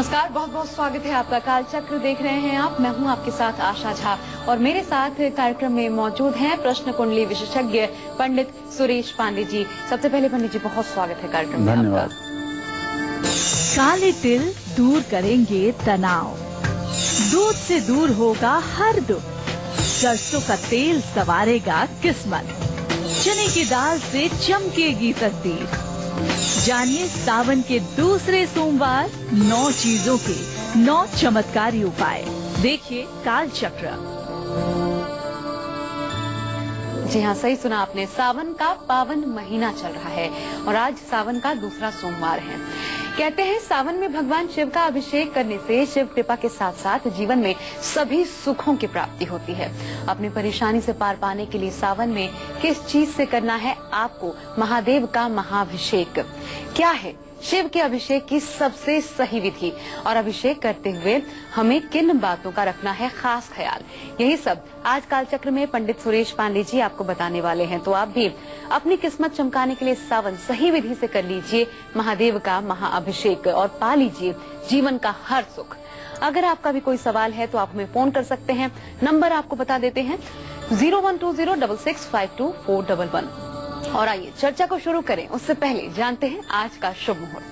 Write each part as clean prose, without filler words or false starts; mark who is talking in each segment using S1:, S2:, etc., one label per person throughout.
S1: नमस्कार, बहुत बहुत स्वागत है आपका। कालचक्र देख रहे हैं आप। मैं हूं आपके साथ आशा झा और मेरे साथ कार्यक्रम में मौजूद हैं प्रश्न कुंडली विशेषज्ञ पंडित सुरेश पांडे जी। सबसे पहले पंडित जी बहुत स्वागत है कार्यक्रम में आपका।
S2: काले तिल दूर करेंगे तनाव, दूध से दूर होगा हर दुख, सरसों का तेल संवारेगा किस्मत, चने की दाल से चमकेगी तकदीर। जानिए सावन के दूसरे सोमवार 9 चीजों के 9 चमत्कारी उपाय। देखिए कालचक्र।
S1: जी हाँ, सही सुना आपने। सावन का पावन महीना चल रहा है और आज सावन का दूसरा सोमवार है। कहते हैं सावन में भगवान शिव का अभिषेक करने से शिव कृपा के साथ साथ जीवन में सभी सुखों की प्राप्ति होती है। अपनी परेशानी से पार पाने के लिए सावन में किस चीज से करना है आपको महादेव का महाअभिषेक? क्या है शिव के अभिषेक की सबसे सही विधि और अभिषेक करते हुए हमें किन बातों का रखना है खास ख्याल? यही सब आज कालचक्र में पंडित सुरेश पांडे जी आपको बताने वाले हैं। तो आप भी अपनी किस्मत चमकाने के लिए सावन सही विधि से कर लीजिए महादेव का महाअभिषेक और पा लीजिए जीवन का हर सुख। अगर आपका भी कोई सवाल है तो आप हमें फोन कर सकते हैं। नंबर आपको बता देते हैं 0120665241। और आइए चर्चा को शुरू करें, उससे पहले जानते हैं आज का शुभ मुहूर्त।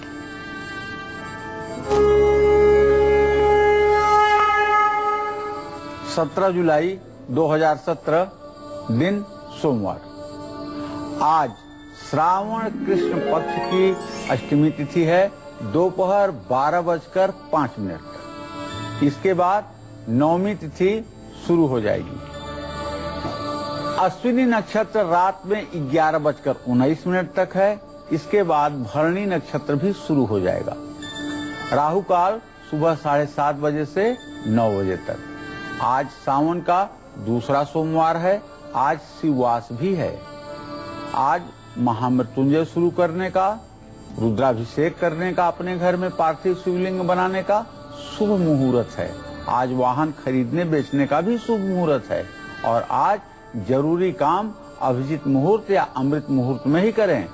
S3: सत्रह जुलाई 2017 दिन सोमवार। आज श्रावण कृष्ण पक्ष की अष्टमी तिथि है, दोपहर 12:05। इसके बाद नवमी तिथि शुरू हो जाएगी। अश्विनी नक्षत्र रात में 11:19 तक है। इसके बाद भरणी नक्षत्र भी शुरू हो जाएगा। राहु काल सुबह 7:30 बजे से 9 बजे तक। आज सावन का दूसरा सोमवार है। आज शिववास भी है। आज महामृत्युंजय शुरू करने का, रुद्राभिषेक करने का, अपने घर में पार्थिव शिवलिंग बनाने का शुभ मुहूर्त है। आज वाहन खरीदने बेचने का भी शुभ मुहूर्त है। और आज जरूरी काम अभिजीत मुहूर्त या अमृत मुहूर्त में ही करें।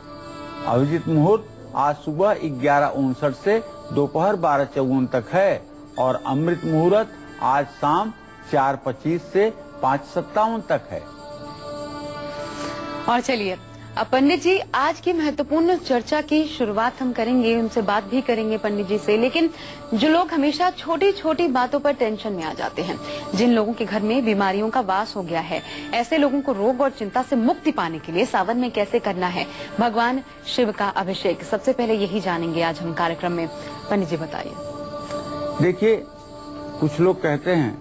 S3: अभिजीत मुहूर्त आज सुबह 11:59 से दोपहर 12:54 तक है और अमृत मुहूर्त आज शाम 4:25 से 5:57 तक है।
S1: और चलिए अब पंडित जी आज की महत्वपूर्ण चर्चा की शुरुआत हम करेंगे। उनसे बात भी करेंगे पंडित जी से। लेकिन जो लोग हमेशा छोटी छोटी बातों पर टेंशन में आ जाते हैं, जिन लोगों के घर में बीमारियों का वास हो गया है, ऐसे लोगों को रोग और चिंता से मुक्ति पाने के लिए सावन में कैसे करना है भगवान शिव का अभिषेक, सबसे पहले यही जानेंगे आज हम कार्यक्रम में। पंडित जी बताइए।
S3: देखिए, कुछ लोग कहते हैं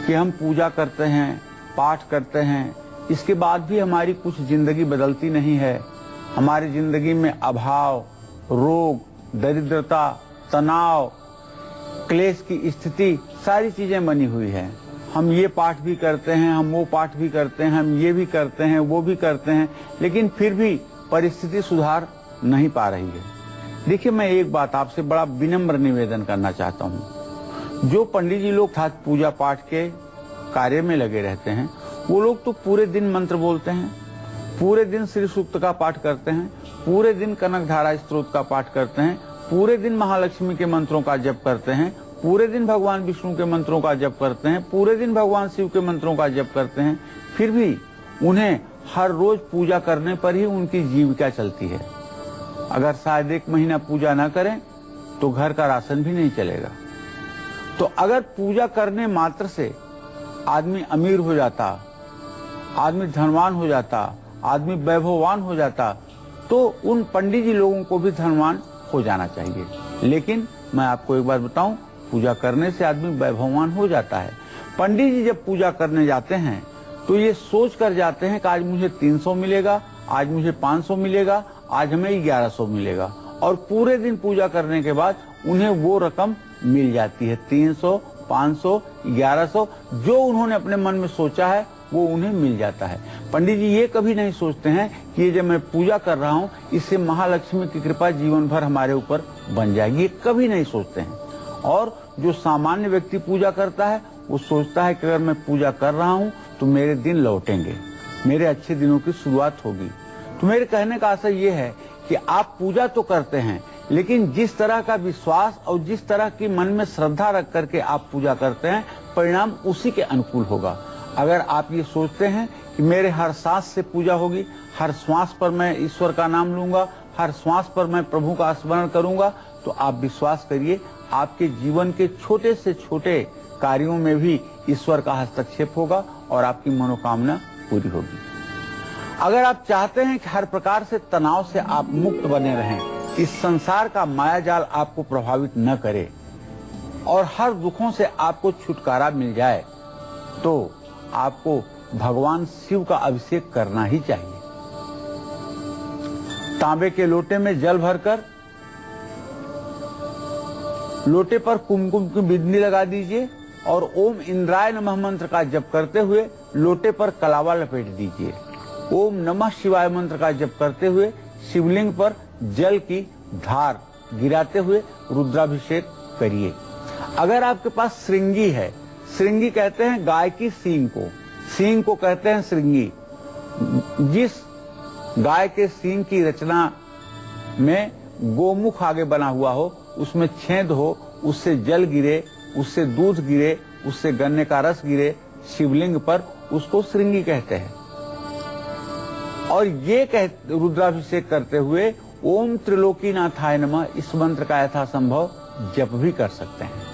S3: कि हम पूजा करते हैं, पाठ करते हैं, इसके बाद भी हमारी कुछ जिंदगी बदलती नहीं है। हमारी जिंदगी में अभाव, रोग, दरिद्रता, तनाव, क्लेश की स्थिति सारी चीजें बनी हुई है। हम ये पाठ भी करते हैं, हम वो पाठ भी करते हैं, हम ये भी करते हैं, वो भी करते हैं, लेकिन फिर भी परिस्थिति सुधार नहीं पा रही है। देखिए, मैं एक बात आपसे बड़ा विनम्र निवेदन करना चाहता हूँ। जो पंडित जी लोग पूजा पाठ के कार्य में लगे रहते हैं, वो लोग तो पूरे दिन मंत्र बोलते हैं, पूरे दिन श्री सूक्त का पाठ करते हैं, पूरे दिन कनक धारा स्तोत्र का पाठ करते हैं, पूरे दिन महालक्ष्मी के मंत्रों का जप करते हैं, पूरे दिन भगवान विष्णु के मंत्रों का जप करते हैं, पूरे दिन भगवान शिव के मंत्रों का जप करते हैं। फिर भी उन्हें हर रोज पूजा करने पर ही उनकी जीविका चलती है। अगर शायद 1 महीना पूजा न करें तो घर का राशन भी नहीं चलेगा। तो अगर पूजा करने मात्र से आदमी अमीर हो जाता, आदमी धनवान हो जाता, आदमी वैभववान हो जाता, तो उन पंडित जी लोगों को भी धनवान हो जाना चाहिए। लेकिन मैं आपको एक बात बताऊं, पूजा करने से आदमी वैभववान हो जाता है। पंडित जी जब पूजा करने जाते हैं तो ये सोच कर जाते हैं कि आज मुझे 300 मिलेगा, आज मुझे 500 मिलेगा, आज हमें 1100 मिलेगा। और पूरे दिन पूजा करने के बाद उन्हें वो रकम मिल जाती है। 300, 500, 1100 जो उन्होंने अपने मन में सोचा है वो उन्हें मिल जाता है। पंडित जी ये कभी नहीं सोचते हैं कि ये जब मैं पूजा कर रहा हूँ इससे महालक्ष्मी की कृपा जीवन भर हमारे ऊपर बन जाएगी, ये कभी नहीं सोचते हैं। और जो सामान्य व्यक्ति पूजा करता है वो सोचता है कि अगर मैं पूजा कर रहा हूँ तो मेरे दिन लौटेंगे, मेरे अच्छे दिनों की शुरुआत होगी। तो मेरे कहने का आशय ये है कि आप पूजा तो करते हैं, लेकिन जिस तरह का विश्वास और जिस तरह की मन में श्रद्धा रख करके आप पूजा करते हैं, परिणाम उसी के अनुकूल होगा। अगर आप ये सोचते हैं कि मेरे हर सांस से पूजा होगी, हर श्वास पर मैं ईश्वर का नाम लूंगा, हर श्वास पर मैं प्रभु का स्मरण करूंगा, तो आप विश्वास करिए आपके जीवन के छोटे से छोटे कार्यों में भी ईश्वर का हस्तक्षेप होगा और आपकी मनोकामना पूरी होगी। अगर आप चाहते हैं कि हर प्रकार से तनाव से आप मुक्त बने रहें, इस संसार का मायाजाल आपको प्रभावित न करे और हर दुखों से आपको छुटकारा मिल जाए, तो आपको भगवान शिव का अभिषेक करना ही चाहिए। तांबे के लोटे में जल भरकर लोटे पर कुमकुम की बिंदी लगा दीजिए और ओम इंद्राय नमः मंत्र का जप करते हुए लोटे पर कलावा लपेट दीजिए। ओम नमः शिवाय मंत्र का जप करते हुए शिवलिंग पर जल की धार गिराते हुए रुद्राभिषेक करिए। अगर आपके पास श्रृंगी है, श्रृंगी कहते हैं गाय की सींग को कहते हैं श्रृंगी। जिस गाय के सींग की रचना में गोमुख आगे बना हुआ हो, उसमें छेद हो, उससे जल गिरे, उससे दूध गिरे, उससे गन्ने का रस गिरे शिवलिंग पर, उसको श्रृंगी कहते हैं। और ये रुद्राभिषेक करते हुए ओम त्रिलोकीनाथाय नमः इस मंत्र का यथासंभव जप भी कर सकते हैं।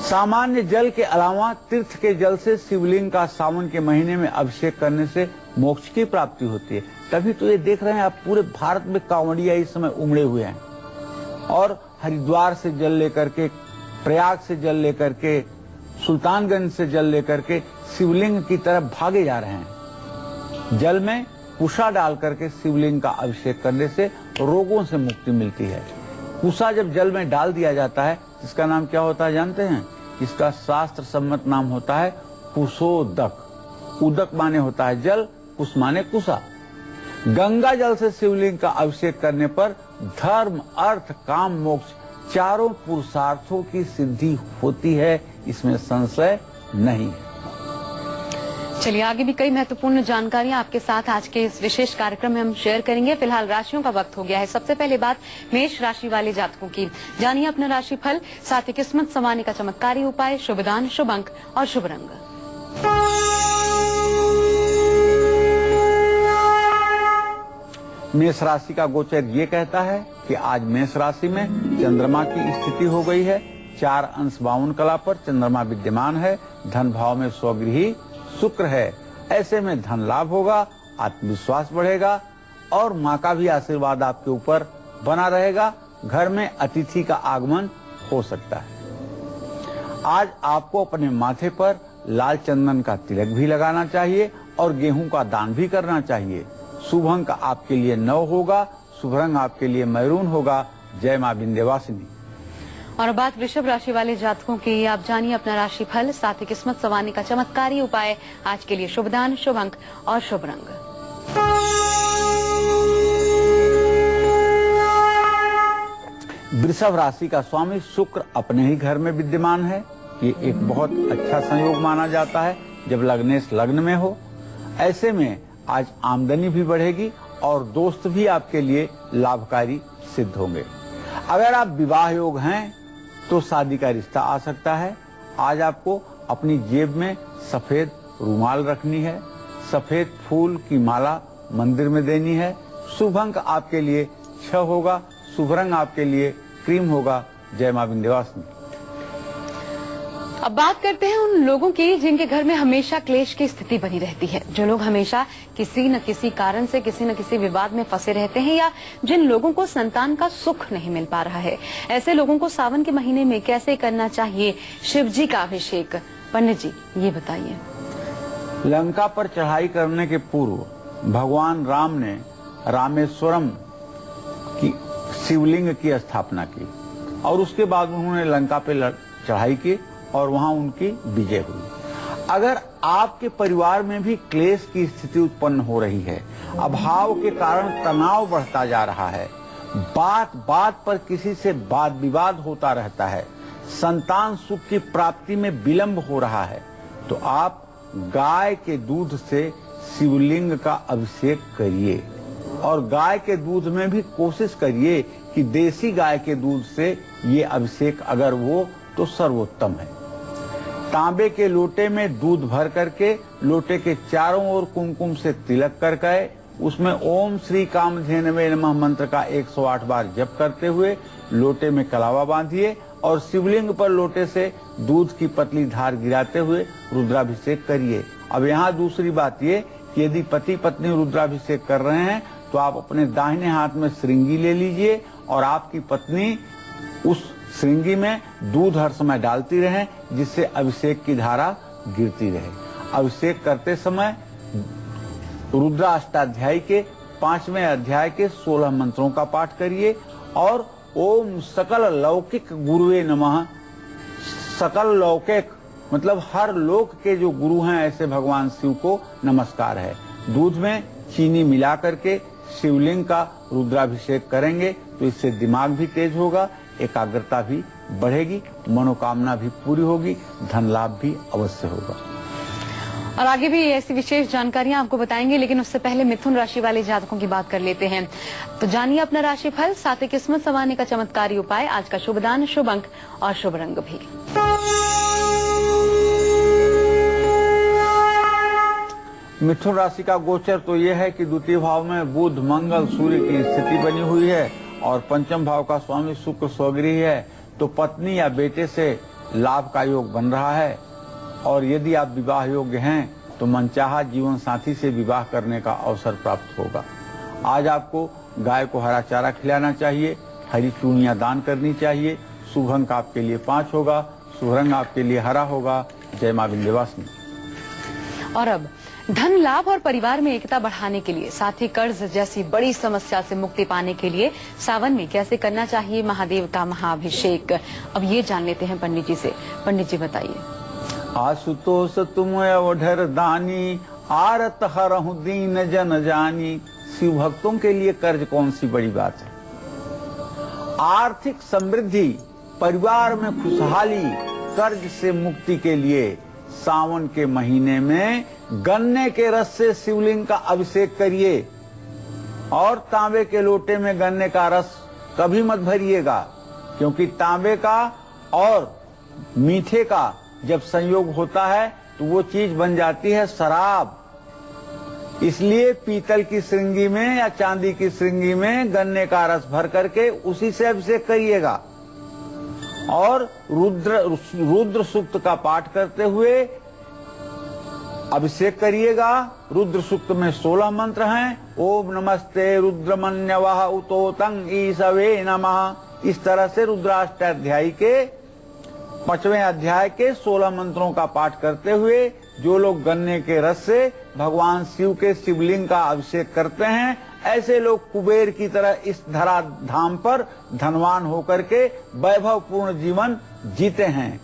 S3: सामान्य जल के अलावा तीर्थ के जल से शिवलिंग का सावन के महीने में अभिषेक करने से मोक्ष की प्राप्ति होती है। तभी तो ये देख रहे हैं आप, पूरे भारत में कांवड़िया इस समय उमड़े हुए हैं और हरिद्वार से जल लेकर के, प्रयाग से जल लेकर के, सुल्तानगंज से जल लेकर के शिवलिंग की तरफ भागे जा रहे हैं। जल में कुशा डाल करके शिवलिंग का अभिषेक करने से रोगों से मुक्ति मिलती है। कुशा जब जल में डाल दिया जाता है, इसका नाम क्या होता है जानते हैं? इसका शास्त्र सम्मत नाम होता है कुशोदक। उदक माने होता है जल, कुश माने कुशा। गंगा जल से शिवलिंग का अभिषेक करने पर धर्म, अर्थ, काम, मोक्ष चारों पुरुषार्थों की सिद्धि होती है, इसमें संशय नहीं है।
S1: चलिए, आगे भी कई महत्वपूर्ण जानकारियां आपके साथ आज के इस विशेष कार्यक्रम में हम शेयर करेंगे। फिलहाल राशियों का वक्त हो गया है। सबसे पहले बात मेष राशि वाले जातकों की। जानिए अपना राशिफल, साथ ही किस्मत संवारने का चमत्कारी उपाय, शुभ दान, शुभ अंक और शुभ रंग।
S3: मेष राशि का गोचर ये कहता है कि आज मेष राशि में चंद्रमा की स्थिति हो गई है। 4 अंश 52 कला पर चंद्रमा विद्यमान है। धन भाव में स्वगृही शुक्र है। ऐसे में धन लाभ होगा, आत्मविश्वास बढ़ेगा और माँ का भी आशीर्वाद आपके ऊपर बना रहेगा। घर में अतिथि का आगमन हो सकता है। आज आपको अपने माथे पर लाल चंदन का तिलक भी लगाना चाहिए और गेहूं का दान भी करना चाहिए। शुभ अंक आपके लिए 9 होगा, शुभ रंग आपके लिए मैरून होगा। जय मां विंध्यवासिनी।
S1: और बात वृषभ राशि वाले जातकों की। आप जानिए अपना राशिफल, साथ ही किस्मत संवारने का चमत्कारी उपाय। आज के लिए शुभ दान, शुभ अंक और शुभ रंग।
S3: वृषभ राशि का स्वामी शुक्र अपने ही घर में विद्यमान है। ये एक बहुत अच्छा संयोग माना जाता है जब लग्नेश लग्न में हो। ऐसे में आज आमदनी भी बढ़ेगी और दोस्त भी आपके लिए लाभकारी सिद्ध होंगे। अगर आप विवाह योग हैं तो शादी का रिश्ता आ सकता है। आज आपको अपनी जेब में सफेद रुमाल रखनी है, सफेद फूल की माला मंदिर में देनी है। शुभ अंक आपके लिए 6 होगा, शुभ रंग आपके लिए क्रीम होगा। जय मां विंध्यवासिनी।
S1: अब बात करते हैं उन लोगों की जिनके घर में हमेशा क्लेश की स्थिति बनी रहती है, जो लोग हमेशा किसी न किसी कारण से किसी न किसी विवाद में फंसे रहते हैं, या जिन लोगों को संतान का सुख नहीं मिल पा रहा है। ऐसे लोगों को सावन के महीने में कैसे करना चाहिए शिव जी का अभिषेक? पंडित जी ये बताइए।
S3: लंका पर चढ़ाई करने के पूर्व भगवान राम ने रामेश्वरम की शिवलिंग की स्थापना की और उसके बाद उन्होंने लंका पे चढ़ाई की और वहां उनकी विजय हुई। अगर आपके परिवार में भी क्लेश की स्थिति उत्पन्न हो रही है, अभाव के कारण तनाव बढ़ता जा रहा है, बात बात पर किसी से वाद विवाद होता रहता है, संतान सुख की प्राप्ति में विलंब हो रहा है, तो आप गाय के दूध से शिवलिंग का अभिषेक करिए और गाय के दूध में भी कोशिश करिए कि कि देसी गाय के दूध से ये अभिषेक अगर वो तो सर्वोत्तम है। तांबे के लोटे में दूध भर करके लोटे के चारों ओर कुमकुम से तिलक करके उसमें ओम श्री कामधेनवे नमः मंत्र का 108 बार जप करते हुए लोटे में कलावा बांधिए और शिवलिंग पर लोटे से दूध की पतली धार गिराते हुए रुद्राभिषेक करिए। अब यहाँ दूसरी बात ये कि यदि पति पत्नी रुद्राभिषेक कर रहे हैं तो आप अपने दाहिने हाथ में श्रृंगी ले लीजिए और आपकी पत्नी उस श्रृंगी में दूध हर समय डालती रहे जिससे अभिषेक की धारा गिरती रहे। अभिषेक करते समय रुद्राष्टाध्यायी के 5वें अध्याय के 16 मंत्रों का पाठ करिए और ओम सकल लौकिक गुरुवे नमः। सकल लौकिक मतलब हर लोक के जो गुरु हैं ऐसे भगवान शिव को नमस्कार है। दूध में चीनी मिला करके शिवलिंग का रुद्राभिषेक करेंगे तो इससे दिमाग भी तेज होगा, एकाग्रता भी बढ़ेगी, मनोकामना भी पूरी होगी, धन लाभ भी अवश्य होगा।
S1: और आगे भी ऐसी विशेष जानकारियां आपको बताएंगे, लेकिन उससे पहले मिथुन राशि वाले जातकों की बात कर लेते हैं। तो जानिए अपना राशिफल, साथ ही किस्मत संवारने का चमत्कारी उपाय, आज का शुभ दान, शुभ अंक और शुभ रंग भी।
S3: मिथुन राशि का गोचर तो यह है कि द्वितीय भाव में बुध मंगल सूर्य की स्थिति बनी हुई है और पंचम भाव का स्वामी शुक्र स्वगृही है, तो पत्नी या बेटे से लाभ का योग बन रहा है। और यदि आप विवाह योग्य हैं तो मनचाहा जीवन साथी से विवाह करने का अवसर प्राप्त होगा। आज आपको गाय को हरा चारा खिलाना चाहिए, हरी चूड़ियां दान करनी चाहिए। शुभ अंक आपके लिए 5 होगा, शुभ रंग आपके लिए हरा होगा। जय मां विंध्यवासिनी।
S1: और अब धन लाभ और परिवार में एकता बढ़ाने के लिए, साथ ही कर्ज जैसी बड़ी समस्या से मुक्ति पाने के लिए सावन में कैसे करना चाहिए महादेव का महाअभिषेक, अब ये जान लेते हैं पंडित जी से। पंडित जी बताइए।
S3: आशुतोष तुम अवधर दानी, आरत हरहु दीन जन जानी। शिव भक्तों के लिए कर्ज कौन सी बड़ी बात है। आर्थिक समृद्धि, परिवार में खुशहाली, कर्ज से मुक्ति के लिए सावन के महीने में गन्ने के रस से शिवलिंग का अभिषेक करिए और तांबे के लोटे में गन्ने का रस कभी मत भरिएगा, क्योंकि तांबे का और मीठे का जब संयोग होता है तो वो चीज बन जाती है शराब। इसलिए पीतल की श्रृंगी में या चांदी की श्रृंगी में गन्ने का रस भर करके उसी से अभिषेक करिएगा और रुद्र सूक्त का पाठ करते हुए अभिषेक करिएगा। रुद्र सूक्त में 16 मंत्र हैं। ओम नमस्ते रुद्रमन्यवः उतोतं ईशवे नमः। इस तरह से रुद्राष्टाध्यायी के 5वें अध्याय के 16 मंत्रों का पाठ करते हुए जो लोग गन्ने के रस से भगवान शिव के शिवलिंग का अभिषेक करते हैं, ऐसे लोग कुबेर की तरह इस धरा धाम पर धनवान होकर के वैभवपूर्ण जीवन जीते हैं।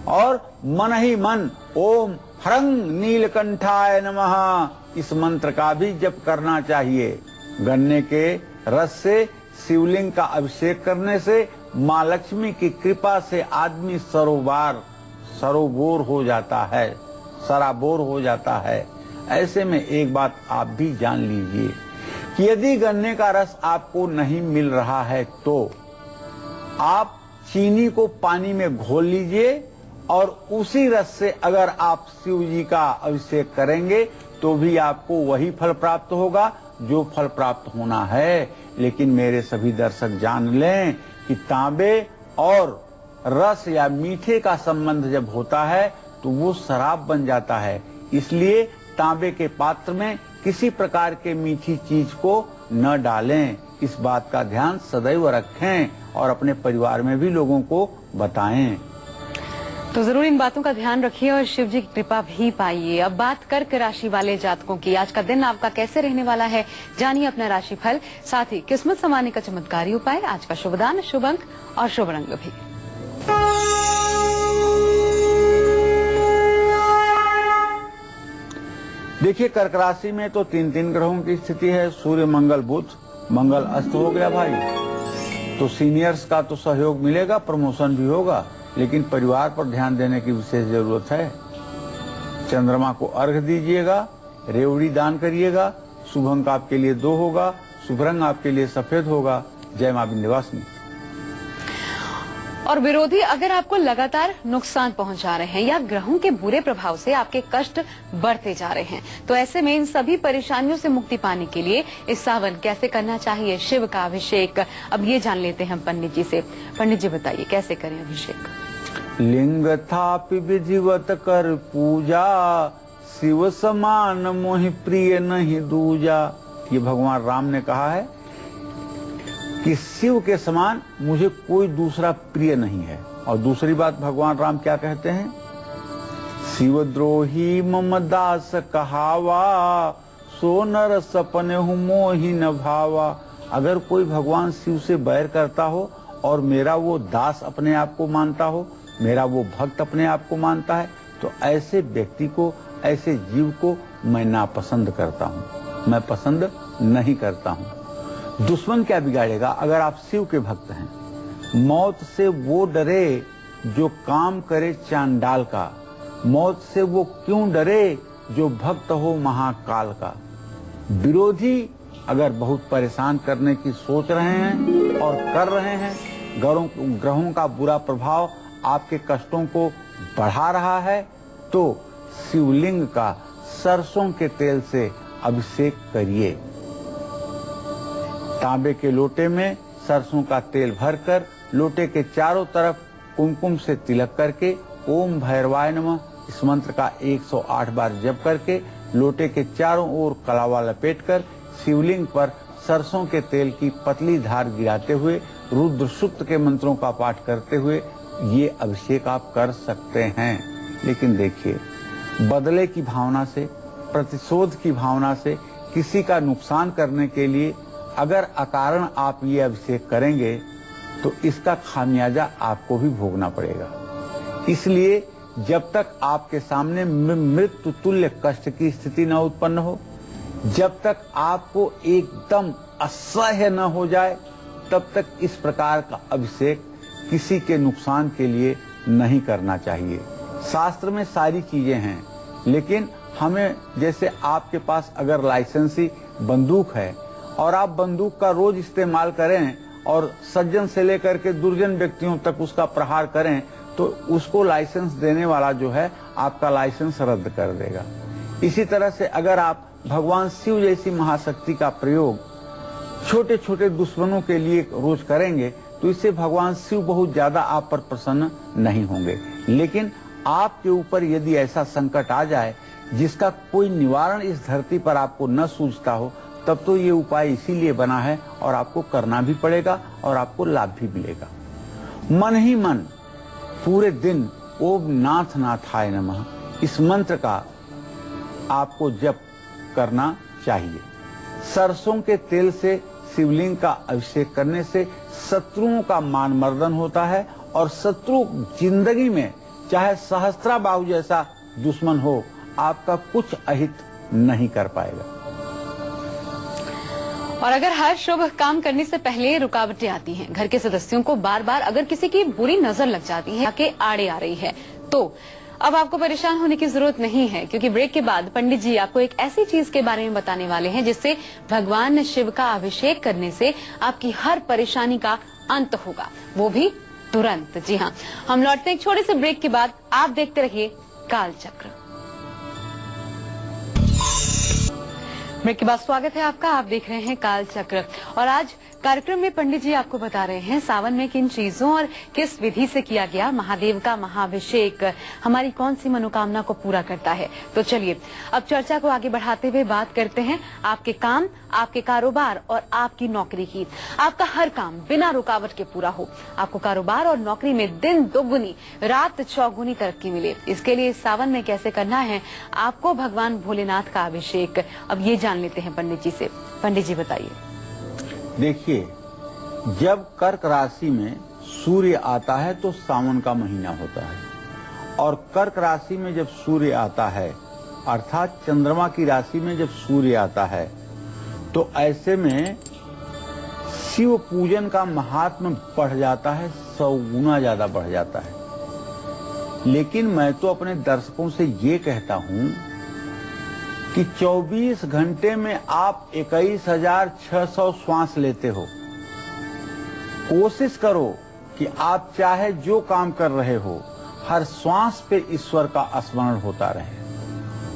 S3: और मन ही मन ओम ह्रंग नीलकंठाय नमः इस मंत्र का भी जप करना चाहिए। गन्ने के रस से शिवलिंग का अभिषेक करने से माँ लक्ष्मी की कृपा से आदमी सरोबोर हो जाता है, सराबोर हो जाता है। ऐसे में एक बात आप भी जान लीजिए कि यदि गन्ने का रस आपको नहीं मिल रहा है तो आप चीनी को पानी में घोल लीजिए और उसी रस से अगर आप शिव जी का अभिषेक करेंगे तो भी आपको वही फल प्राप्त होगा जो फल प्राप्त होना है। लेकिन मेरे सभी दर्शक जान लें कि तांबे और रस या मीठे का संबंध जब होता है तो वो शराब बन जाता है। इसलिए तांबे के पात्र में किसी प्रकार के मीठी चीज को न डालें। इस बात का ध्यान सदैव रखें और अपने परिवार में भी लोगों को बताएं।
S1: तो जरूर इन बातों का ध्यान रखिए और शिव जी की कृपा भी पाइए। अब बात कर्क राशि वाले जातकों की, आज का दिन आपका कैसे रहने वाला है, जानिए अपना राशिफल, साथ ही किस्मत संवारने का चमत्कारी उपाय, आज का शुभ दान, शुभ अंक और शुभ रंग भी।
S3: देखिए कर्क राशि में तो 3 ग्रहों की स्थिति है। सूर्य मंगल बुध। मंगल अस्त हो गया भाई, तो सीनियर्स का तो सहयोग मिलेगा, प्रमोशन भी होगा, लेकिन परिवार पर ध्यान देने की विशेष जरूरत है। चंद्रमा को अर्घ्य दीजिएगा, रेवड़ी दान करिएगा। शुभ अंक आपके लिए 2 होगा, शुभ रंग आपके लिए सफेद होगा। जय मां विंध्यवासिनी।
S1: और विरोधी अगर आपको लगातार नुकसान पहुंचा रहे हैं या ग्रहों के बुरे प्रभाव से आपके कष्ट बढ़ते जा रहे हैं, तो ऐसे में इन सभी परेशानियों से मुक्ति पाने के लिए इस सावन कैसे करना चाहिए शिव का अभिषेक, अब ये जान लेते हैं पंडित जी से। पंडित जी बताइए कैसे करें अभिषेक।
S3: लिंग थापि विधिवत कर पूजा, शिव समान मोहि प्रिय नहीं दूजा। ये भगवान राम ने कहा है कि शिव के समान मुझे कोई दूसरा प्रिय नहीं है। और दूसरी बात भगवान राम क्या कहते हैं, शिवद्रोही मम दास कहावा, सो नर सपने हूँ मोहि न भावा। अगर कोई भगवान शिव से बैर करता हो और मेरा वो दास अपने आप को मानता हो, मेरा वो भक्त अपने आप को मानता है, तो ऐसे व्यक्ति को, ऐसे जीव को मैं नापसंद करता हूँ, मैं पसंद नहीं करता हूँ। दुश्मन क्या बिगाड़ेगा अगर आप शिव के भक्त हैं। मौत से वो डरे जो काम करे चांडाल का, मौत से वो क्यों डरे जो भक्त हो महाकाल का। विरोधी अगर बहुत परेशान करने की सोच रहे हैं और कर रहे हैं, ग्रहों का बुरा प्रभाव आपके कष्टों को बढ़ा रहा है, तो शिवलिंग का सरसों के तेल से अभिषेक करिए। तांबे के लोटे में सरसों का तेल भरकर लोटे के चारों तरफ कुमकुम से तिलक करके ओम भैरवाय नमः इस मंत्र का 108 बार जप करके लोटे के चारों ओर कलावा लपेटकर शिवलिंग पर सरसों के तेल की पतली धार गिराते हुए रुद्र सूक्त के मंत्रों का पाठ करते हुए ये अभिषेक आप कर सकते हैं। लेकिन देखिए, बदले की भावना से, प्रतिशोध की भावना से, किसी का नुकसान करने के लिए अगर अकारण आप ये अभिषेक करेंगे तो इसका खामियाजा आपको भी भोगना पड़ेगा। इसलिए जब तक आपके सामने मृत्यु तुल्य कष्ट की स्थिति न उत्पन्न हो, जब तक आपको एकदम असह्य न हो जाए, तब तक इस प्रकार का अभिषेक किसी के नुकसान के लिए नहीं करना चाहिए। शास्त्र में सारी चीजें हैं, लेकिन हमें, जैसे आपके पास अगर लाइसेंसी बंदूक है और आप बंदूक का रोज इस्तेमाल करें और सज्जन से लेकर के दुर्जन व्यक्तियों तक उसका प्रहार करें, तो उसको लाइसेंस देने वाला जो है आपका लाइसेंस रद्द कर देगा। इसी तरह से अगर आप भगवान शिव जैसी महाशक्ति का प्रयोग छोटे छोटे दुश्मनों के लिए रोज करेंगे, तो इससे भगवान शिव बहुत ज्यादा आप पर प्रसन्न नहीं होंगे। लेकिन आपके ऊपर यदि ऐसा संकट आ जाए जिसका कोई निवारण इस धरती पर आपको न सूझता हो, तब तो ये उपाय इसीलिए बना है और आपको करना भी पड़ेगा और आपको लाभ भी मिलेगा। मन ही मन पूरे दिन ओम नाथ नाथाय नमः इस मंत्र का आपको जप करना चाहिए। सरसों के तेल से शिवलिंग का अभिषेक करने से शत्रुओं का मान मर्दन होता है और शत्रु जिंदगी में चाहे सहस्त्राबाहु जैसा दुश्मन हो, आपका कुछ अहित नहीं कर पाएगा।
S1: और अगर हर शुभ काम करने से पहले रुकावटें आती हैं, घर के सदस्यों को बार बार अगर किसी की बुरी नजर लग जाती है कि आड़े आ रही है, तो अब आपको परेशान होने की जरूरत नहीं है, क्योंकि ब्रेक के बाद पंडित जी आपको एक ऐसी चीज के बारे में बताने वाले हैं जिससे भगवान शिव का अभिषेक करने से आपकी हर परेशानी का अंत होगा, वो भी तुरंत। जी हाँ, हम लौटते हैं एक छोटे से ब्रेक के बाद। आप देखते रहिए कालचक्र। ब्रेक के बाद स्वागत है आपका, आप देख रहे हैं कालचक्र। और आज कार्यक्रम में पंडित जी आपको बता रहे हैं सावन में किन चीजों और किस विधि से किया गया महादेव का महाअभिषेक हमारी कौन सी मनोकामना को पूरा करता है। तो चलिए अब चर्चा को आगे बढ़ाते हुए बात करते हैं आपके काम, आपके कारोबार और आपकी नौकरी की। आपका हर काम बिना रुकावट के पूरा हो, आपको कारोबार और नौकरी में दिन दोगुनी रात चौगुनी तरक्की मिले। इसके लिए सावन में कैसे करना है आपको भगवान भोलेनाथ का अभिषेक, अब ये जान लेते हैं पंडित जी से। पंडित जी बताइए।
S3: देखिए, जब कर्क राशि में सूर्य आता है तो सावन का महीना होता है, और कर्क राशि में जब सूर्य आता है अर्थात चंद्रमा की राशि में जब सूर्य आता है, तो ऐसे में शिव पूजन का महात्म्य बढ़ जाता है, 100 गुना ज्यादा बढ़ जाता है। लेकिन मैं तो अपने दर्शकों से ये कहता हूं कि 24 घंटे में आप 21,600 श्वास लेते हो। कोशिश करो कि आप चाहे जो काम कर रहे हो, हर श्वास पे ईश्वर का स्मरण होता रहे।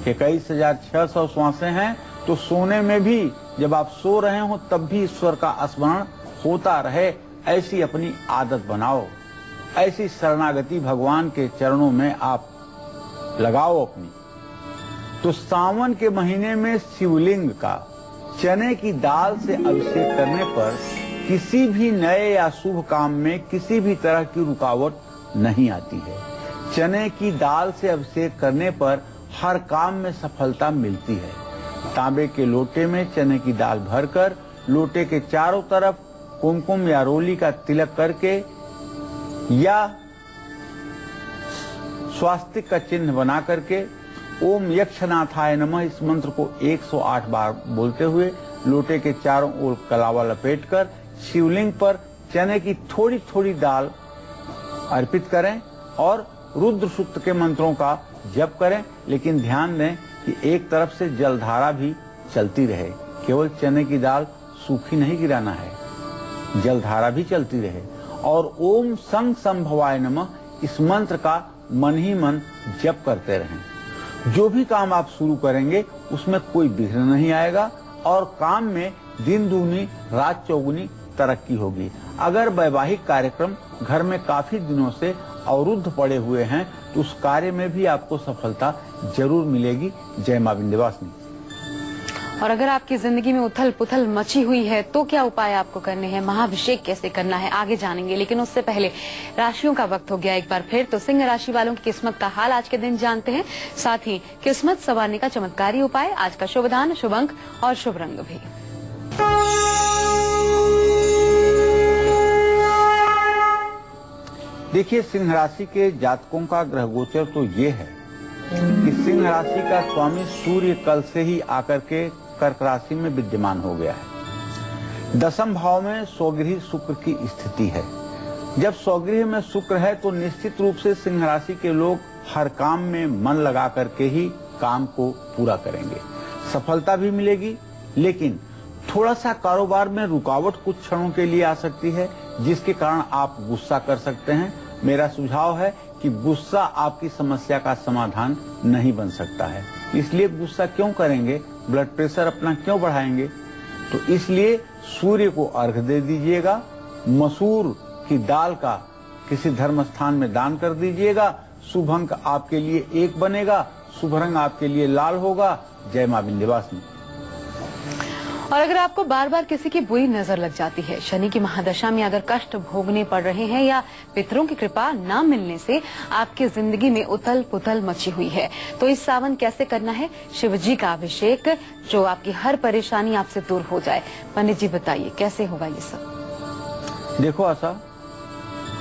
S3: 21,600 श्वासें हैं, तो सोने में भी जब आप सो रहे हो तब भी ईश्वर का स्मरण होता रहे, ऐसी अपनी आदत बनाओ। ऐसी शरणागति भगवान के चरणों में आप लगाओ अपनी। तो सावन के महीने में शिवलिंग का चने की दाल से अभिषेक करने पर किसी भी नए या शुभ काम में किसी भी तरह की रुकावट नहीं आती है। चने की दाल से अभिषेक करने पर हर काम में सफलता मिलती है। तांबे के लोटे में चने की दाल भरकर लोटे के चारों तरफ कुमकुम या रोली का तिलक करके या स्वास्तिक का चिन्ह बना करके ओम यक्षनाथाय नमः इस मंत्र को 108 बार बोलते हुए लोटे के चारों ओर कलावा लपेटकर शिवलिंग पर चने की थोड़ी थोड़ी दाल अर्पित करें और रुद्र सूक्त के मंत्रों का जप करें। लेकिन ध्यान दें कि एक तरफ से जलधारा भी चलती रहे, केवल चने की दाल सूखी नहीं गिराना है, जलधारा भी चलती रहे। और ओम संग संभवाय नमः इस मंत्र का मन ही मन जप करते रहें। जो भी काम आप शुरू करेंगे उसमें कोई विघ्न नहीं आएगा और काम में दिन दूनी रात चौगुनी तरक्की होगी। अगर वैवाहिक कार्यक्रम घर में काफी दिनों से अवरुद्ध पड़े हुए हैं तो उस कार्य में भी आपको सफलता जरूर मिलेगी। जय मां विंध्यवासिनी।
S1: और अगर आपकी जिंदगी में उथल पुथल मची हुई है तो क्या उपाय आपको करने हैं, महाभिषेक कैसे करना है, आगे जानेंगे। लेकिन उससे पहले राशियों का वक्त हो गया एक बार फिर। तो सिंह राशि वालों की किस्मत का हाल आज के दिन जानते हैं, साथ ही किस्मत संवारने का चमत्कारी उपाय, आज का शुभ दान, शुभ अंक और शुभ रंग भी।
S3: देखिए, सिंह राशि के जातकों का ग्रह गोचर तो ये है कि सिंह राशि का स्वामी सूर्य कल से ही आकर के कर्क राशि में विद्यमान हो गया है। दशम भाव में स्वगृही शुक्र की स्थिति है। जब स्वगृह में शुक्र है तो निश्चित रूप से सिंह राशि के लोग हर काम में मन लगा करके ही काम को पूरा करेंगे, सफलता भी मिलेगी। लेकिन थोड़ा सा कारोबार में रुकावट कुछ क्षणों के लिए आ सकती है, जिसके कारण आप गुस्सा कर सकते हैं। मेरा सुझाव है कि गुस्सा आपकी समस्या का समाधान नहीं बन सकता है, इसलिए गुस्सा क्यों करेंगे, ब्लड प्रेशर अपना क्यों बढ़ाएंगे। तो इसलिए सूर्य को अर्घ्य दे दीजिएगा, मसूर की दाल का किसी धर्म स्थान में दान कर दीजिएगा। शुभ अंक आपके लिए 1 बनेगा, शुभ रंग आपके लिए लाल होगा। जय मां विंध्यवासिनी।
S1: और अगर आपको बार बार किसी की बुरी नजर लग जाती है, शनि की महादशा में अगर कष्ट भोगने पड़ रहे हैं या पितरों की कृपा न मिलने से आपकी जिंदगी में उथल पुथल मची हुई है, तो इस सावन कैसे करना है शिव जी का अभिषेक, जो आपकी हर परेशानी आपसे दूर हो जाए। पंडित जी बताइए कैसे होगा ये सब।
S3: देखो आशा,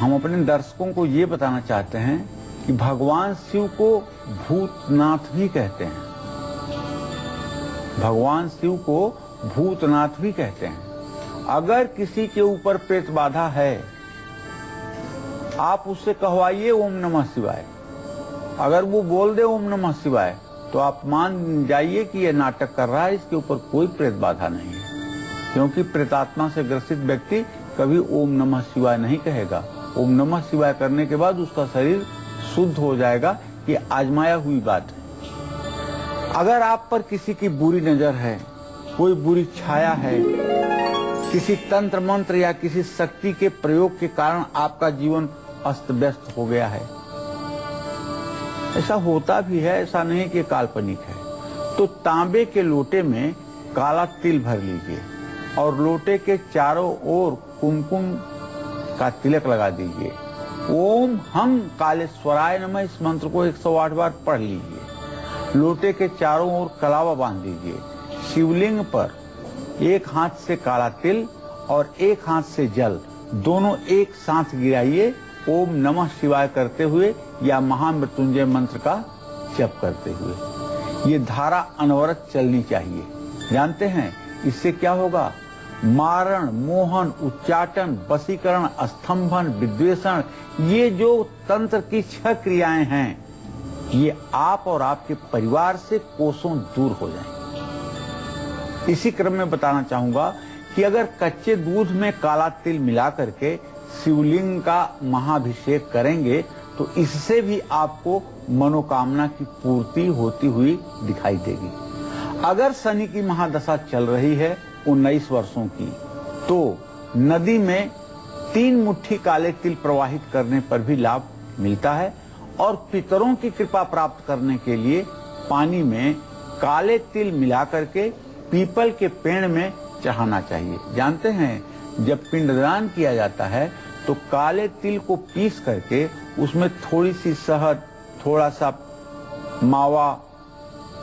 S3: हम अपने दर्शकों को ये बताना चाहते हैं कि भगवान शिव को भूतनाथ भी कहते हैं। भगवान शिव को भूतनाथ भी कहते हैं। अगर किसी के ऊपर प्रेत बाधा है, आप उससे कहवाइए ओम नमः शिवाय। अगर वो बोल दे ओम नमः शिवाय तो आप मान जाइए कि ये नाटक कर रहा है, इसके ऊपर कोई प्रेत बाधा नहीं है। क्योंकि प्रेतात्मा से ग्रसित व्यक्ति कभी ओम नमः शिवाय नहीं कहेगा। ओम नमः शिवाय करने के बाद उसका शरीर शुद्ध हो जाएगा। ये आजमाया हुई बात है। अगर आप पर किसी की बुरी नजर है, कोई बुरी छाया है, किसी तंत्र मंत्र या किसी शक्ति के प्रयोग के कारण आपका जीवन अस्त व्यस्त हो गया है, ऐसा होता भी है, ऐसा नहीं कि काल्पनिक है, तो तांबे के लोटे में काला तिल भर लीजिए और लोटे के चारों ओर कुमकुम का तिलक लगा दीजिए। ओम हम कालेश्वराय नमः इस मंत्र को 108 बार पढ़ लीजिए। लोटे के चारों ओर कलावा बांध दीजिए। शिवलिंग पर एक हाथ से काला तिल और एक हाथ से जल, दोनों एक साथ गिराइए। ओम नमः शिवाय करते हुए या महामृत्युंजय मंत्र का जप करते हुए ये धारा अनवरत चलनी चाहिए। जानते हैं इससे क्या होगा? मारण, मोहन, उच्चाटन, वशीकरण, स्तंभन, विद्वेषण, ये जो तंत्र की 6 क्रियाएं हैं, ये आप और आपके परिवार से कोसों दूर हो जाएंगे। इसी क्रम में बताना चाहूंगा कि अगर कच्चे दूध में काला तिल मिला करके शिवलिंग का महाभिषेक करेंगे तो इससे भी आपको मनोकामना की पूर्ति होती हुई दिखाई देगी। अगर शनि की महादशा चल रही है 19 वर्षों की, तो नदी में 3 मुट्ठी काले तिल प्रवाहित करने पर भी लाभ मिलता है। और पितरों की कृपा प्राप्त करने के लिए पानी में काले तिल मिला करके पीपल के पेड़ में चढ़ाना चाहिए। जानते हैं जब पिंडदान किया जाता है तो काले तिल को पीस करके उसमें थोड़ी सी शहद, थोड़ा सा मावा,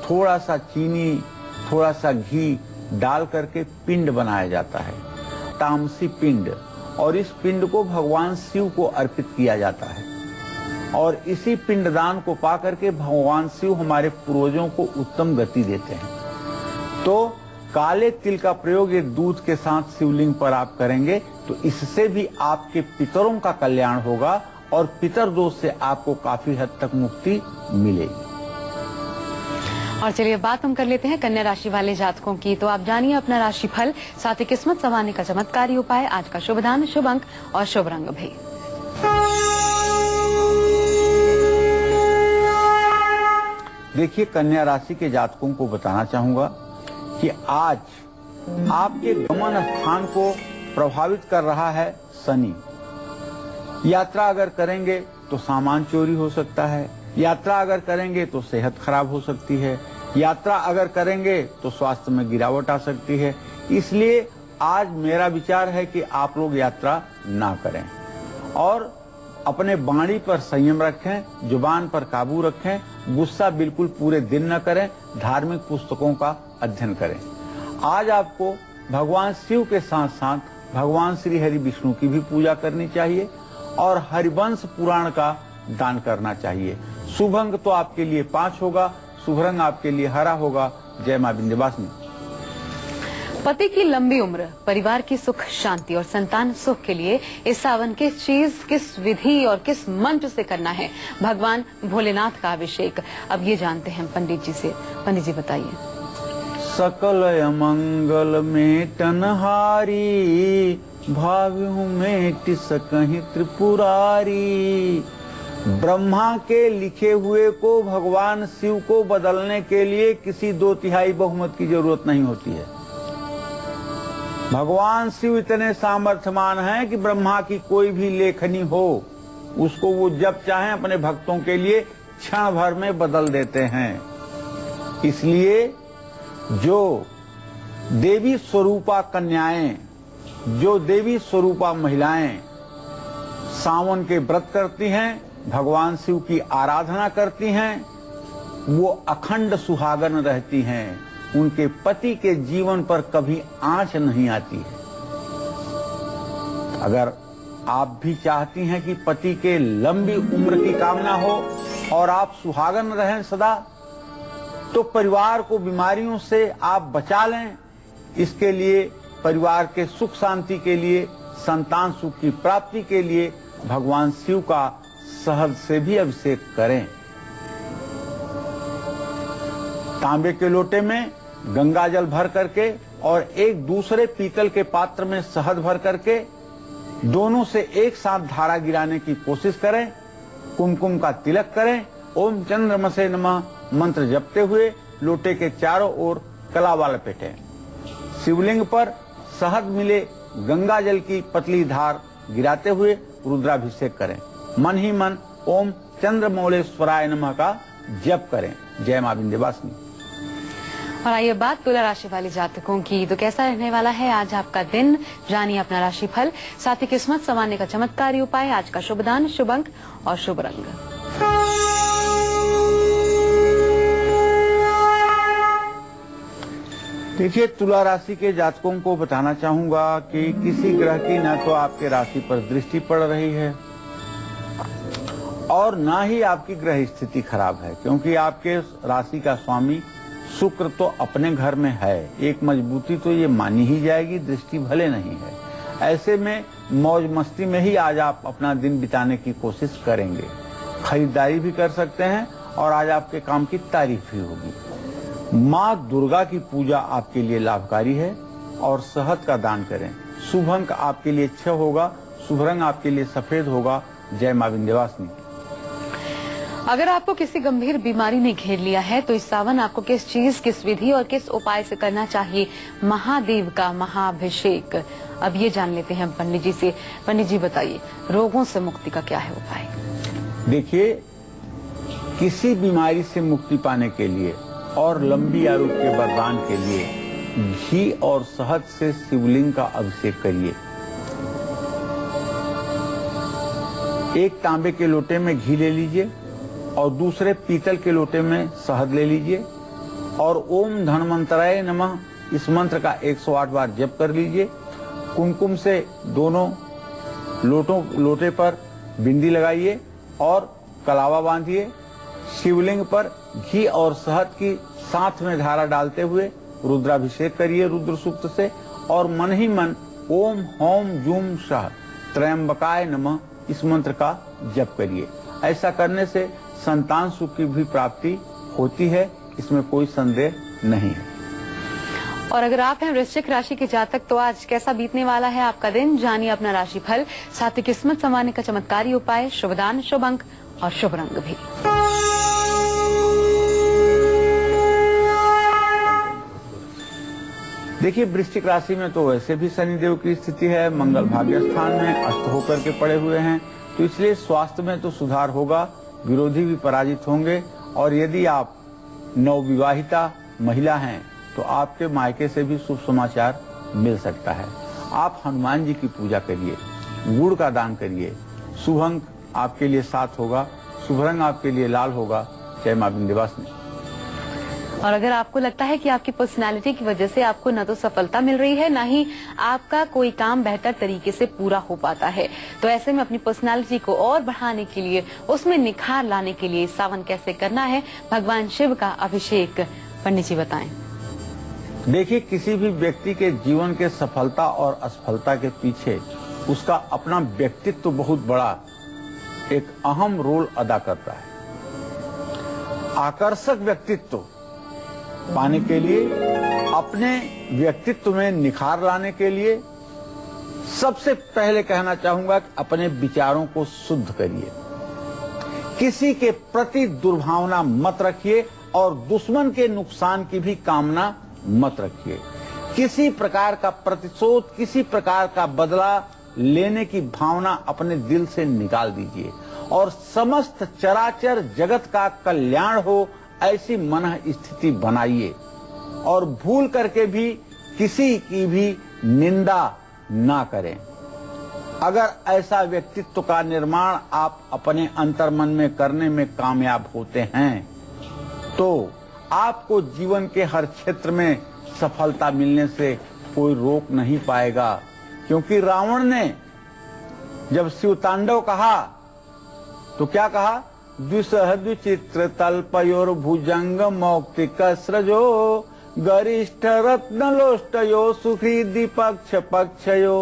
S3: थोड़ा सा चीनी, थोड़ा सा घी डाल करके पिंड बनाया जाता है, तामसी पिंड। और इस पिंड को भगवान शिव को अर्पित किया जाता है। और इसी पिंडदान को पा करके भगवान शिव हमारे पूर्वजों को उत्तम गति देते हैं। तो काले तिल का प्रयोग ये दूध के साथ शिवलिंग पर आप करेंगे तो इससे भी आपके पितरों का कल्याण होगा और पितर दोष से आपको काफी हद तक मुक्ति मिलेगी।
S1: और चलिए बात हम कर लेते हैं कन्या राशि वाले जातकों की। तो आप जानिए अपना राशिफल, साथ ही किस्मत संवारने का चमत्कारी उपाय, आज का शुभ दान, शुभ अंक और शुभ रंग भी।
S3: देखिए, कन्या राशि के जातकों को बताना चाहूंगा कि आज आपके गमन स्थान को प्रभावित कर रहा है शनि। यात्रा अगर करेंगे तो सामान चोरी हो सकता है, यात्रा अगर करेंगे तो सेहत खराब हो सकती है, यात्रा अगर करेंगे तो स्वास्थ्य में गिरावट आ सकती है। इसलिए आज मेरा विचार है कि आप लोग यात्रा ना करें और अपने वाणी पर संयम रखें, जुबान पर काबू रखें, गुस्सा बिल्कुल पूरे दिन न करें, धार्मिक पुस्तकों का अध्ययन करें। आज आपको भगवान शिव के साथ साथ भगवान श्री हरि विष्णु की भी पूजा करनी चाहिए और हरिवंश पुराण का दान करना चाहिए। शुभ अंक तो आपके लिए 5 होगा, शुभ रंग आपके लिए हरा होगा। जय मां विंध्यवासिनी।
S1: पति की लंबी उम्र, परिवार की सुख शांति और संतान सुख के लिए इस सावन किस चीज, किस विधि और किस मंत्र से करना है भगवान भोलेनाथ का अभिषेक, अब ये जानते हैं पंडित जी से। पंडित जी बताइए।
S3: सकल अमंगल में टनहारी, भाव्यु में टिसकहि त्रिपुरारी। ब्रह्मा के लिखे हुए को भगवान शिव को बदलने के लिए किसी 2/3 बहुमत की जरूरत नहीं होती है। भगवान शिव इतने सामर्थ्यवान हैं कि ब्रह्मा की कोई भी लेखनी हो उसको वो जब चाहें अपने भक्तों के लिए क्षण भर में बदल देते हैं। इसलिए जो देवी स्वरूपा कन्याएं, जो देवी स्वरूपा महिलाएं सावन के व्रत करती हैं, भगवान शिव की आराधना करती हैं, वो अखंड सुहागन रहती हैं। उनके पति के जीवन पर कभी आंच नहीं आती है। अगर आप भी चाहती हैं कि पति के लंबी उम्र की कामना हो और आप सुहागन रहें सदा, तो परिवार को बीमारियों से आप बचा लें। इसके लिए परिवार के सुख शांति के लिए, संतान सुख की प्राप्ति के लिए भगवान शिव का शहद से भी अभिषेक करें। तांबे के लोटे में गंगा जल भर करके और एक दूसरे पीतल के पात्र में शहद भर करके दोनों से एक साथ धारा गिराने की कोशिश करें। कुमकुम का तिलक करें। ओम चंद्रमसे नमः मंत्र जपते हुए लोटे के चारों ओर कलावा लपेटें। शिवलिंग पर शहद मिले गंगा जल की पतली धार गिराते हुए रुद्राभिषेक करें। मन ही मन ओम चंद्रमौलेश्वराय नमः का जप करें। जय मां विंध्यवासिनी।
S1: और आइए बात तुला राशि वाले जातकों की। तो कैसा रहने वाला है आज आपका दिन, जानिए अपना राशिफल, साथ ही किस्मत संवारने का चमत्कारी उपाय, आज का शुभ दान, शुभ अंक और शुभ रंग।
S3: देखिए, तुला राशि के जातकों को बताना चाहूंगा कि किसी ग्रह की न तो आपके राशि पर दृष्टि पड़ रही है और ना ही आपकी ग्रह स्थिति खराब है, क्योंकि आपके राशि का स्वामी शुक्र तो अपने घर में है। एक मजबूती तो ये मानी ही जाएगी, दृष्टि भले नहीं है। ऐसे में मौज मस्ती में ही आज आप अपना दिन बिताने की कोशिश करेंगे। खरीदारी भी कर सकते हैं और आज आपके काम की तारीफ भी होगी। माँ दुर्गा की पूजा आपके लिए लाभकारी है। और शहद का दान करें। शुभ अंक आपके लिए 6 होगा, शुभ रंग आपके लिए सफेद होगा। जय मां विंध्यवासिनी।
S1: अगर आपको किसी गंभीर बीमारी ने घेर लिया है तो इस सावन आपको किस चीज, किस विधि और किस उपाय से करना चाहिए महादेव का महाअभिषेक? अब ये जान लेते हैं पंडित जी से। पंडित जी बताइए, रोगों से मुक्ति का क्या है उपाय?
S3: देखिए, किसी बीमारी से मुक्ति पाने के लिए और लंबी आयु के वरदान के लिए घी और शहद से शिवलिंग का अभिषेक करिए। एक तांबे के लोटे में घी ले लीजिए और दूसरे पीतल के लोटे में शहद ले लीजिए और ओम धन्वंतराय नमः इस मंत्र का 108 बार जप कर लीजिए। कुमकुम से दोनों लोटे पर बिंदी लगाइए और कलावा बांधिए। शिवलिंग पर घी और शहद की साथ में धारा डालते हुए रुद्राभिषेक करिए रुद्र सूक्त से और मन ही मन ओम होम जूम शाह त्रयंबकाय नमः इस मंत्र का जप करिए। ऐसा करने से संतान सुख की भी प्राप्ति होती है, इसमें कोई संदेह नहीं है।
S1: और अगर आप हैं वृश्चिक राशि के जातक तो आज कैसा बीतने वाला है आपका दिन, जानिए अपना राशिफल, साथ ही किस्मत संवारने का चमत्कारी उपाय, शुभ दान, शुभ अंक और शुभ रंग भी।
S3: देखिए, वृश्चिक राशि में तो वैसे भी शनिदेव की स्थिति है, मंगल भाग्य स्थान में अस्त होकर के पड़े हुए हैं, तो इसलिए स्वास्थ्य में तो सुधार होगा, विरोधी भी पराजित होंगे। और यदि आप नवविवाहिता महिला हैं तो आपके मायके से भी शुभ समाचार मिल सकता है। आप हनुमान जी की पूजा करिए, गुड़ का दान करिए। शुभ अंक आपके लिए 7 होगा, शुभ रंग आपके लिए लाल होगा। जय मां विंध्यवासिनी।
S1: और अगर आपको लगता है कि आपकी पर्सनालिटी की वजह से आपको न तो सफलता मिल रही है, न ही आपका कोई काम बेहतर तरीके से पूरा हो पाता है, तो ऐसे में अपनी पर्सनालिटी को और बढ़ाने के लिए, उसमें निखार लाने के लिए सावन कैसे करना है, भगवान शिव का अभिषेक पंडित जी बताएं।
S3: देखिए, किसी भी व्यक्ति के जीवन के सफलता और असफलता के पीछे उसका अपना व्यक्तित्व तो बहुत बड़ा एक अहम रोल अदा करता है। आकर्षक व्यक्तित्व पाने के लिए, अपने व्यक्तित्व में निखार लाने के लिए सबसे पहले कहना चाहूंगा कि अपने विचारों को शुद्ध करिए। किसी के प्रति दुर्भावना मत रखिए और दुश्मन के नुकसान की भी कामना मत रखिए। किसी प्रकार का प्रतिशोध, किसी प्रकार का बदला लेने की भावना अपने दिल से निकाल दीजिए और समस्त चराचर जगत का कल्याण हो ऐसी मन स्थिति बनाइए और भूल करके भी किसी की भी निंदा ना करें। अगर ऐसा व्यक्तित्व का निर्माण आप अपने अंतर्मन में करने में कामयाब होते हैं तो आपको जीवन के हर क्षेत्र में सफलता मिलने से कोई रोक नहीं पाएगा। क्योंकि रावण ने जब शिव तांडव कहा तो क्या कहा? द्विसह द्विचित्र तल्पयोर भुजंग मौक्तिक स्रजो गरिष्ठ रत्न लोष्टयो सुखी दीपक्ष पक्षयो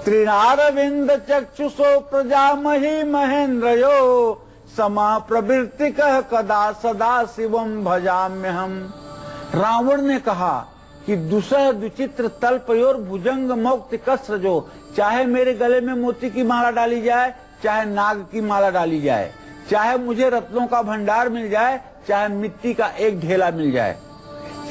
S3: त्रिनारविंद चक्षुषो प्रजामहि महेंद्रयो समा प्रवृत्ति कह कदा सदा शिवम भजाम्यहम। रावण ने कहा कि दुसह द्विचित्र तल्पयोर भुजंग मौक्तिक स्रजो, चाहे मेरे गले में मोती की माला डाली जाए, चाहे नाग की माला डाली जाए, चाहे मुझे रत्नों का भंडार मिल जाए, चाहे मिट्टी का एक ढेला मिल जाए,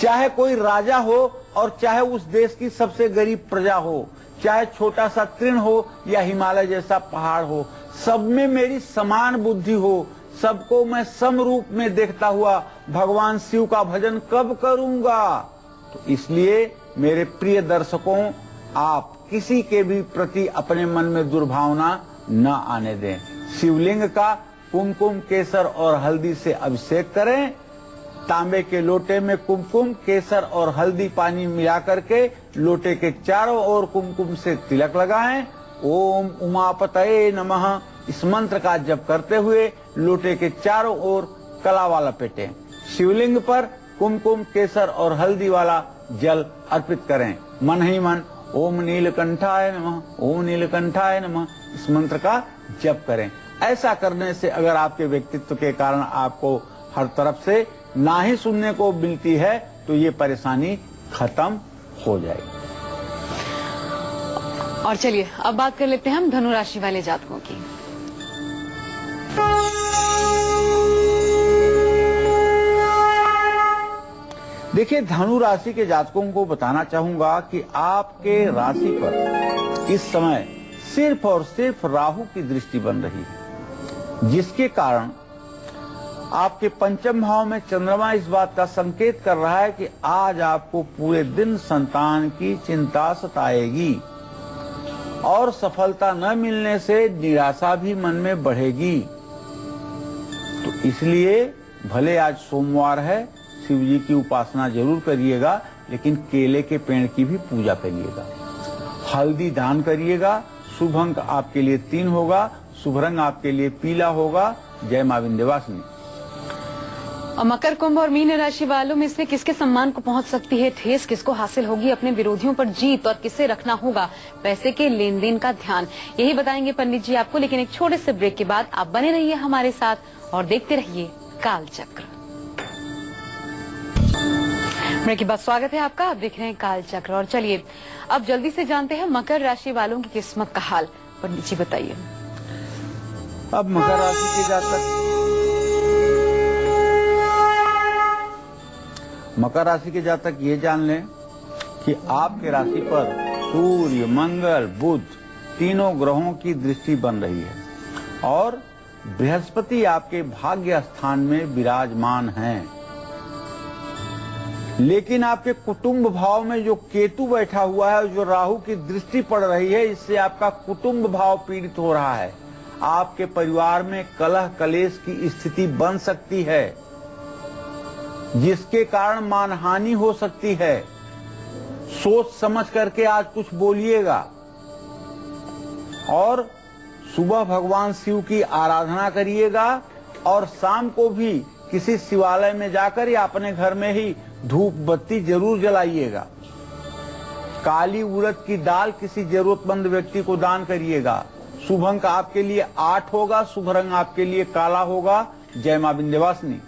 S3: चाहे कोई राजा हो और चाहे उस देश की सबसे गरीब प्रजा हो, चाहे छोटा सा तृण हो या हिमालय जैसा पहाड़ हो, सब में मेरी समान बुद्धि हो, सबको मैं सम रूप में देखता हुआ भगवान शिव का भजन कब करूंगा। तो इसलिए मेरे प्रिय दर्शकों, आप किसी के भी प्रति अपने मन में दुर्भावना न आने दें। शिवलिंग का कुमकुम, केसर और हल्दी से अभिषेक करें। तांबे के लोटे में कुमकुम, केसर और हल्दी पानी मिला करके लोटे के चारों ओर कुमकुम से तिलक लगाएं। ओम उमापतये नमः इस मंत्र का जप करते हुए लोटे के चारों ओर कलावा लपेटें। शिवलिंग पर कुमकुम, केसर और हल्दी वाला जल अर्पित करें। मन ही मन ओम नीलकंठाय नमः, ओम नीलकंठाय नमः इस मंत्र का जप करें। ऐसा करने से अगर आपके व्यक्तित्व के कारण आपको हर तरफ से ना ही सुनने को मिलती है तो ये परेशानी खत्म हो जाएगी।
S1: और चलिए अब बात कर लेते हैं हम धनु राशि वाले जातकों की।
S3: देखिए, धनु राशि के जातकों को बताना चाहूंगा कि आपके राशि पर इस समय सिर्फ और सिर्फ राहु की दृष्टि बन रही है, जिसके कारण आपके पंचम भाव में चंद्रमा इस बात का संकेत कर रहा है कि आज आपको पूरे दिन संतान की चिंता सताएगी और सफलता न मिलने से निराशा भी मन में बढ़ेगी। तो इसलिए भले आज सोमवार है, शिव जी की उपासना जरूर करिएगा, लेकिन केले के पेड़ की भी पूजा करिएगा, हल्दी दान करिएगा। शुभ अंक आपके लिए 3 होगा, शुभ रंग आपके लिए पीला होगा। जय मां विंध्यवासिनी।
S1: और मकर, कुंभ और मीन राशि वालों में से किसके सम्मान को पहुंच सकती है ठेस, किसको हासिल होगी अपने विरोधियों पर जीत और किसे रखना होगा पैसे के लेन देन का ध्यान, यही बताएंगे पंडित जी आपको। लेकिन एक छोटे से ब्रेक के बाद आप बने रहिए हमारे साथ और देखते रहिए काल चक्र। ब्रेक के बाद स्वागत है आपका, आप देख रहे हैं काल चक्र। और चलिए अब जल्दी से जानते हैं मकर राशि वालों की किस्मत का हाल। पंडित जी बताइए।
S3: अब मकर राशि के जातक, मकर राशि के जातक ये जान लें कि आपके राशि पर सूर्य, मंगल, बुध तीनों ग्रहों की दृष्टि बन रही है और बृहस्पति आपके भाग्य स्थान में विराजमान हैं। लेकिन आपके कुटुंब भाव में जो केतु बैठा हुआ है और जो राहु की दृष्टि पड़ रही है, इससे आपका कुटुंब भाव पीड़ित हो रहा है। आपके परिवार में कलह कलेश की स्थिति बन सकती है, जिसके कारण मानहानि हो सकती है। सोच समझ करके आज कुछ बोलिएगा और सुबह भगवान शिव की आराधना करिएगा और शाम को भी किसी शिवालय में जाकर या अपने घर में ही धूप बत्ती जरूर जलाइएगा। काली उड़द की दाल किसी जरूरतमंद व्यक्ति को दान करिएगा। शुभ अंक आपके लिए 8 होगा, शुभ रंग आपके लिए काला होगा। जय मां विंध्यवासिनी।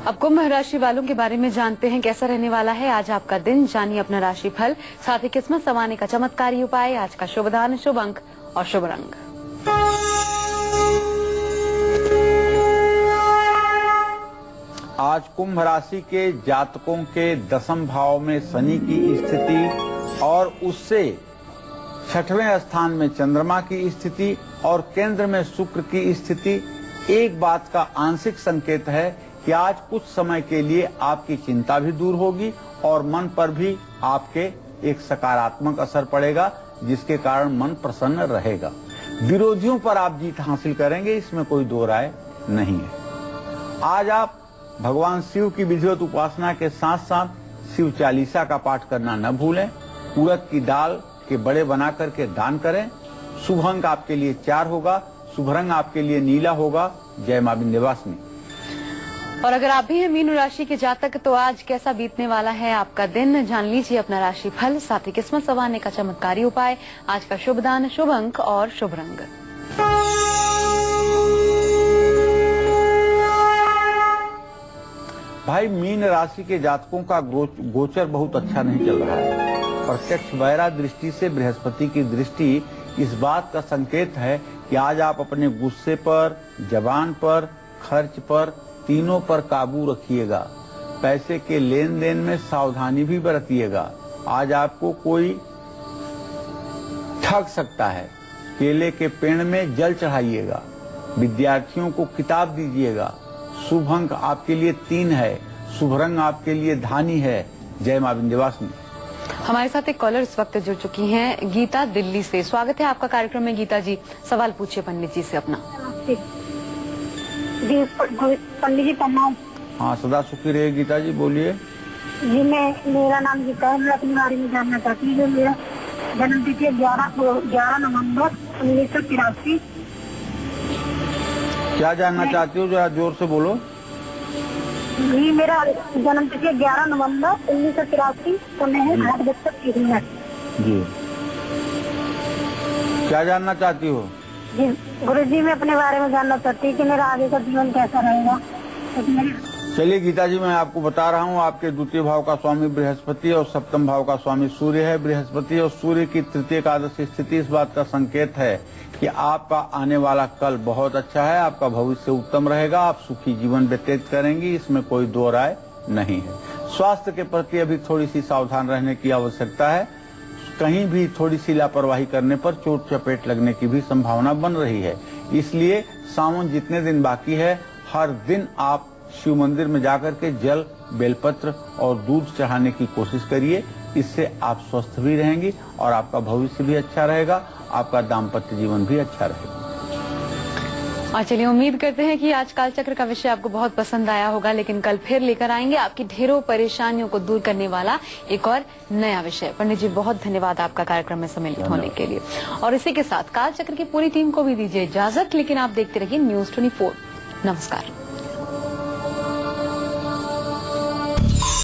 S1: अब कुंभ राशि वालों के बारे में जानते हैं कैसा रहने वाला है आज आपका दिन। जानिए अपना राशि फल, साथ ही किस्मत संवारने का चमत्कारी उपाय, आज का शुभ दान, शुभ अंक और शुभ रंग।
S3: आज कुंभ राशि के जातकों के 10वें भाव में शनि की स्थिति और उससे 6वें स्थान में चंद्रमा की स्थिति और केंद्र में शुक्र की स्थिति एक बात का आंशिक संकेत है कि आज कुछ समय के लिए आपकी चिंता भी दूर होगी और मन पर भी आपके एक सकारात्मक असर पड़ेगा, जिसके कारण मन प्रसन्न रहेगा। विरोधियों पर आप जीत हासिल करेंगे, इसमें कोई दो राय नहीं है। आज आप भगवान शिव की विधिवत उपासना के साथ साथ शिव चालीसा का पाठ करना न भूलें। उड़द की दाल के बड़े बना करके दान करें। शुभ अंक आपके लिए 4 होगा, शुभ रंग आपके लिए नीला होगा। जय मां विंध्यवासिनी।
S1: और अगर आप भी हैं मीन राशि के जातक, तो आज कैसा बीतने वाला है आपका दिन, जान लीजिए अपना राशि फल, साथ ही किस्मत संवारने का चमत्कारी उपाय, आज का शुभ दान, शुभ अंक और शुभ रंग।
S3: भाई, मीन राशि के जातकों का गोचर बहुत अच्छा नहीं चल रहा है। प्रत्यक्ष वैरा दृष्टि से बृहस्पति की दृष्टि इस बात का संकेत है कि आज आप अपने गुस्से पर, जबान पर, खर्च पर, तीनों पर काबू रखिएगा। पैसे के लेन देन में सावधानी भी बरतिएगा। आज आपको कोई ठग सकता है। केले के पेड़ में जल चढ़ाइएगा। विद्यार्थियों को किताब दीजिएगा। शुभ अंक आपके लिए 3 है, शुभ रंग आपके लिए धानी है। जय मां विंध्यवासिनी।
S1: हमारे साथ एक कॉलर इस वक्त जुड़ चुकी हैं, गीता दिल्ली से। स्वागत है आपका कार्यक्रम में। गीता जी, सवाल पूछिए पंडित जी से अपना।
S4: जी पंडित जी प्रणाम।
S3: हाँ, सदा सुखी रहे गीता जी, बोलिए।
S4: जी मेरा नाम गीता है। मैं अपने बारे में जानना चाहती हूँ। जो मेरा जन्म तिथि 11 नवंबर 1983।
S3: क्या जानना चाहती हो, जरा जोर से बोलो।
S4: जी मेरा जन्म तिथि 11 नवंबर 1983। समय है 8:30
S3: जी। क्या जानना चाहती हो?
S4: जी गुरु जी, मैं अपने बारे में जानना चाहती हूँ कि मेरा आगे का जीवन कैसा रहेगा।
S3: चलिए गीता जी, मैं आपको बता रहा हूँ, आपके द्वितीय भाव का स्वामी बृहस्पति और सप्तम भाव का स्वामी सूर्य है। बृहस्पति और सूर्य की तृतीय एकादश स्थिति इस बात का संकेत है कि आपका आने वाला कल बहुत अच्छा है, आपका भविष्य उत्तम रहेगा, आप सुखी जीवन व्यतीत करेंगी, इसमें कोई दो राय नहीं है। स्वास्थ्य के प्रति अभी थोड़ी सी सावधान रहने की आवश्यकता है। कहीं भी थोड़ी सी लापरवाही करने पर चोट चपेट लगने की भी संभावना बन रही है। इसलिए सावन जितने दिन बाकी है, हर दिन आप शिव मंदिर में जाकर के जल, बेलपत्र और दूध चढ़ाने की कोशिश करिए। इससे आप स्वस्थ भी रहेंगी और आपका भविष्य भी अच्छा रहेगा, आपका दाम्पत्य जीवन भी अच्छा रहेगा।
S1: और चलिए, उम्मीद करते हैं कि आज कालचक्र का विषय आपको बहुत पसंद आया होगा, लेकिन कल फिर लेकर आएंगे आपकी ढेरों परेशानियों को दूर करने वाला एक और नया विषय। पंडित जी, बहुत धन्यवाद आपका कार्यक्रम में सम्मिलित होने के लिए। और इसी के साथ कालचक्र की पूरी टीम को भी दीजिए इजाजत, लेकिन आप देखते रहिए News 24। नमस्कार।